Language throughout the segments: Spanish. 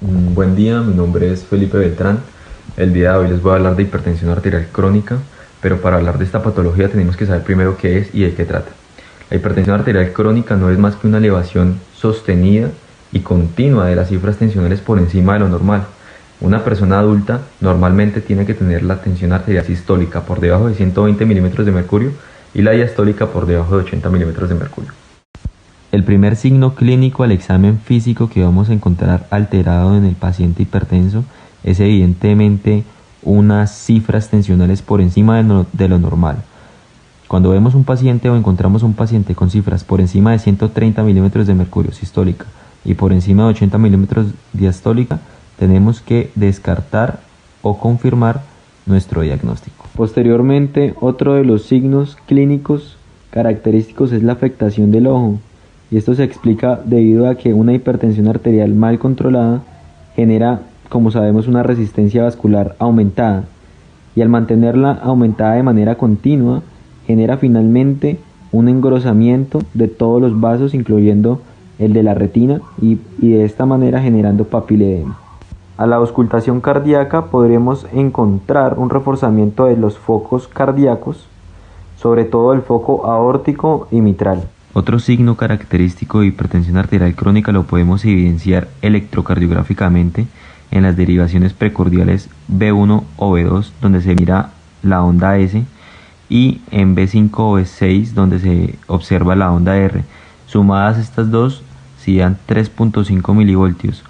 Buen día, mi nombre es Felipe Beltrán. El día de hoy les voy a hablar de hipertensión arterial crónica, pero para hablar de esta patología tenemos que saber primero qué es y de qué trata. La hipertensión arterial crónica no es más que una elevación sostenida y continua de las cifras tensionales por encima de lo normal. Una persona adulta normalmente tiene que tener la tensión arterial sistólica por debajo de 120 milímetros de mercurio y la diastólica por debajo de 80 milímetros de mercurio. El primer signo clínico al examen físico que vamos a encontrar alterado en el paciente hipertenso es evidentemente unas cifras tensionales por encima de lo normal. Cuando vemos un paciente o encontramos un paciente con cifras por encima de 130 milímetros de mercurio sistólica y por encima de 80 milímetros diastólica, tenemos que descartar o confirmar nuestro diagnóstico. Posteriormente, otro de los signos clínicos característicos es la afectación del ojo. Y esto se explica debido a que una hipertensión arterial mal controlada genera, como sabemos, una resistencia vascular aumentada. Y al mantenerla aumentada de manera continua, genera finalmente un engrosamiento de todos los vasos, incluyendo el de la retina, y de esta manera generando papiledema. A la auscultación cardíaca podremos encontrar un reforzamiento de los focos cardíacos, sobre todo el foco aórtico y mitral. Otro signo característico de hipertensión arterial crónica lo podemos evidenciar electrocardiográficamente en las derivaciones precordiales B1 o B2, donde se mira la onda S, y en B5 o B6, donde se observa la onda R. Sumadas estas dos, si dan 3.5 milivoltios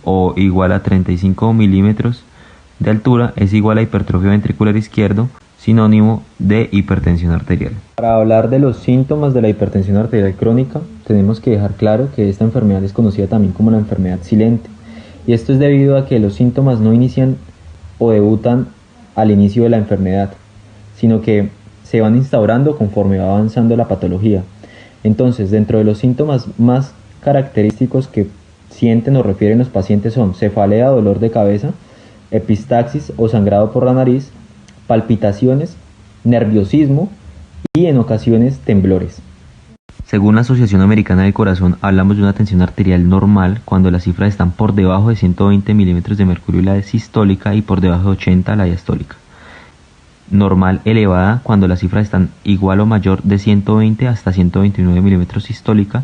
o igual a 35 milímetros de altura, es igual a hipertrofia ventricular izquierdo, sinónimo de hipertensión arterial. Para hablar de los síntomas de la hipertensión arterial crónica, tenemos que dejar claro que esta enfermedad es conocida también como la enfermedad silente. Y esto es debido a que los síntomas no inician o debutan al inicio de la enfermedad, sino que se van instaurando conforme va avanzando la patología. Entonces, dentro de los síntomas más característicos que sienten o refieren los pacientes son cefalea, dolor de cabeza, epistaxis o sangrado por la nariz, palpitaciones, nerviosismo y en ocasiones temblores. Según la Asociación Americana del Corazón, hablamos de una tensión arterial normal cuando las cifras están por debajo de 120 milímetros de mercurio la sistólica y por debajo de 80 la diastólica. Normal elevada cuando las cifras están igual o mayor de 120 hasta 129 milímetros sistólica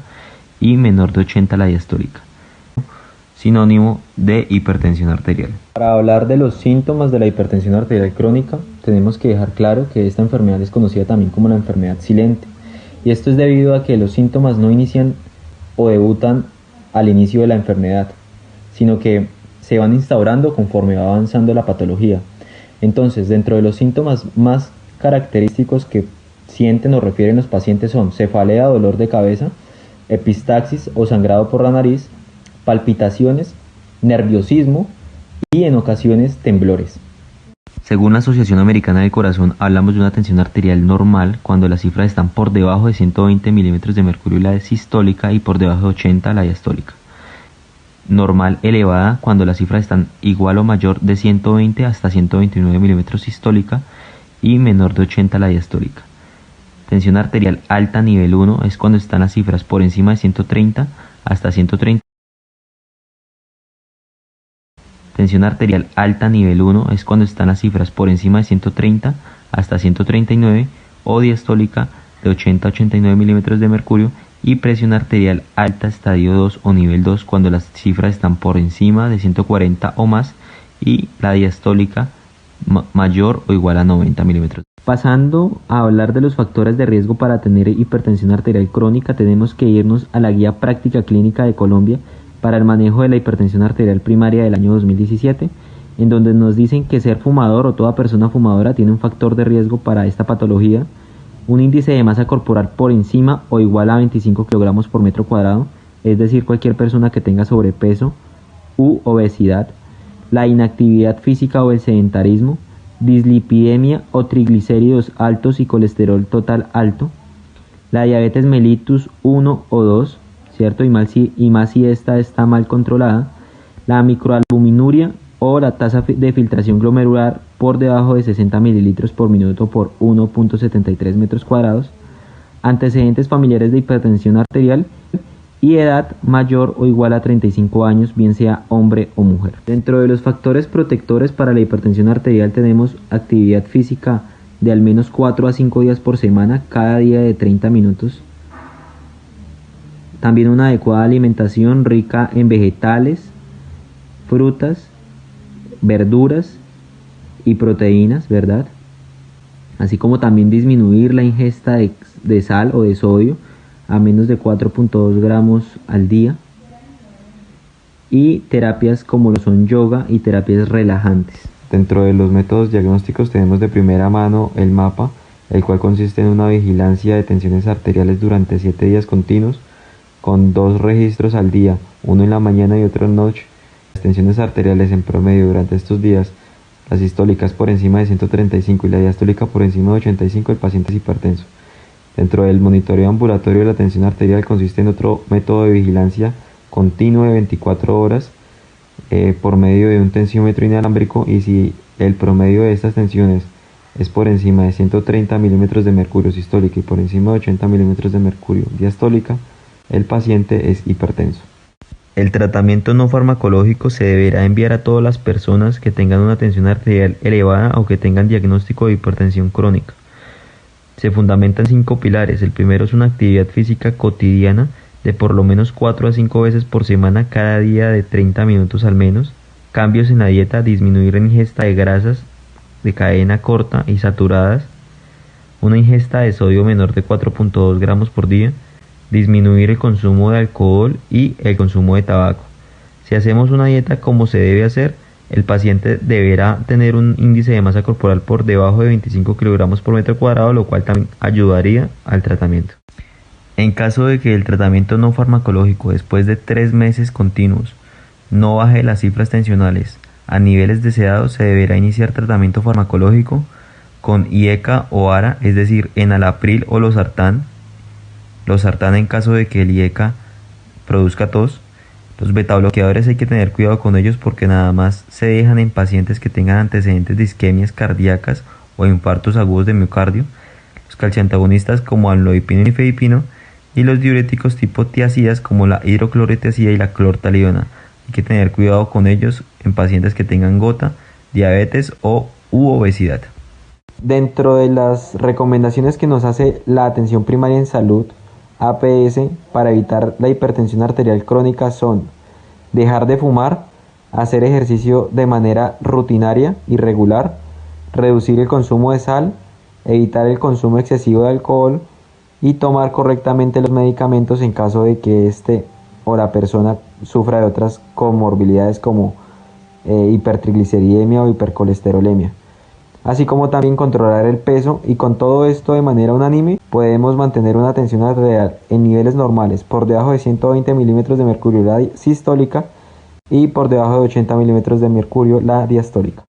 y menor de 80 la diastólica. Sinónimo de hipertensión arterial. Para hablar de los síntomas de la hipertensión arterial crónica, tenemos que dejar claro que esta enfermedad es conocida también como la enfermedad silente. Y esto es debido a que los síntomas no inician o debutan al inicio de la enfermedad, sino que se van instaurando conforme va avanzando la patología. Entonces, dentro de los síntomas más característicos que sienten o refieren los pacientes son cefalea, dolor de cabeza, epistaxis o sangrado por la nariz, palpitaciones, nerviosismo y en ocasiones temblores. Según la Asociación Americana del Corazón, hablamos de una tensión arterial normal cuando las cifras están por debajo de 120 milímetros de mercurio la sistólica y por debajo de 80 la diastólica. Normal elevada cuando las cifras están igual o mayor de 120 hasta 129 milímetros sistólica y menor de 80 la diastólica. Tensión arterial alta nivel 1 es cuando están las cifras por encima de 130 hasta 130. Tensión arterial alta nivel 1 es cuando están las cifras por encima de 130 hasta 139 o diastólica de 80 a 89 milímetros de mercurio, y presión arterial alta estadio 2 o nivel 2 cuando las cifras están por encima de 140 o más y la diastólica mayor o igual a 90 milímetros. Pasando a hablar de los factores de riesgo para tener hipertensión arterial crónica, tenemos que irnos a la Guía Práctica Clínica de Colombia para el manejo de la hipertensión arterial primaria del año 2017, en donde nos dicen que ser fumador o toda persona fumadora tiene un factor de riesgo para esta patología, un índice de masa corporal por encima o igual a 25 kilogramos por metro cuadrado, es decir, cualquier persona que tenga sobrepeso u obesidad, la inactividad física o el sedentarismo, dislipidemia o triglicéridos altos y colesterol total alto, la diabetes mellitus 1 o 2, ¿cierto? Y más si esta está mal controlada, la microalbuminuria o la tasa de filtración glomerular por debajo de 60 mililitros por minuto por 1.73 metros cuadrados, antecedentes familiares de hipertensión arterial y edad mayor o igual a 35 años, bien sea hombre o mujer. Dentro de los factores protectores para la hipertensión arterial tenemos actividad física de al menos 4 a 5 días por semana, cada día de 30 minutos. También una adecuada alimentación rica en vegetales, frutas, verduras y proteínas, ¿verdad? Así como también disminuir la ingesta de sal o de sodio a menos de 4.2 gramos al día, y terapias como lo son yoga y terapias relajantes. Dentro de los métodos diagnósticos tenemos de primera mano el MAPA, el cual consiste en una vigilancia de tensiones arteriales durante 7 días continuos, con 2 registros al día, uno en la mañana y otro en la noche. Las tensiones arteriales en promedio durante estos días, la sistólica es por encima de 135 y la diastólica por encima de 85, el paciente es hipertenso. Dentro del monitoreo ambulatorio de la tensión arterial consiste en otro método de vigilancia continuo de 24 horas por medio de un tensiómetro inalámbrico, y si el promedio de estas tensiones es por encima de 130 milímetros de mercurio sistólica y por encima de 80 milímetros de mercurio diastólica, el paciente es hipertenso. El tratamiento no farmacológico se deberá enviar a todas las personas que tengan una tensión arterial elevada o que tengan diagnóstico de hipertensión crónica. Se fundamenta en 5 pilares. El primero es una actividad física cotidiana de por lo menos 4 a 5 veces por semana, cada día de 30 minutos al menos. Cambios en la dieta, disminuir la ingesta de grasas de cadena corta y saturadas. Una ingesta de sodio menor de 4.2 gramos por día. Disminuir el consumo de alcohol y el consumo de tabaco. Si hacemos una dieta como se debe hacer, el paciente deberá tener un índice de masa corporal por debajo de 25 kilogramos por metro cuadrado, lo cual también ayudaría al tratamiento. En caso de que el tratamiento no farmacológico después de 3 meses continuos no baje las cifras tensionales a niveles deseados, se deberá iniciar tratamiento farmacológico con IECA o ARA, es decir, enalapril o losartán. Losartán en caso de que el IECA produzca tos. Los betabloqueadores hay que tener cuidado con ellos porque nada más se dejan en pacientes que tengan antecedentes de isquemias cardíacas o infartos agudos de miocardio. Los calciantagonistas como amlodipino y nifedipino, y los diuréticos tipo tiazidas como la hidroclorotiazida y la clortalidona. Hay que tener cuidado con ellos en pacientes que tengan gota, diabetes u obesidad. Dentro de las recomendaciones que nos hace la atención primaria en salud, APS, para evitar la hipertensión arterial crónica son: dejar de fumar, hacer ejercicio de manera rutinaria y regular, reducir el consumo de sal, evitar el consumo excesivo de alcohol y tomar correctamente los medicamentos en caso de que éste o la persona sufra de otras comorbilidades como hipertrigliceridemia o hipercolesterolemia. Así como también controlar el peso, y con todo esto de manera unánime podemos mantener una tensión arterial en niveles normales por debajo de 120 milímetros de mercurio la sistólica y por debajo de 80 milímetros de mercurio la diastólica.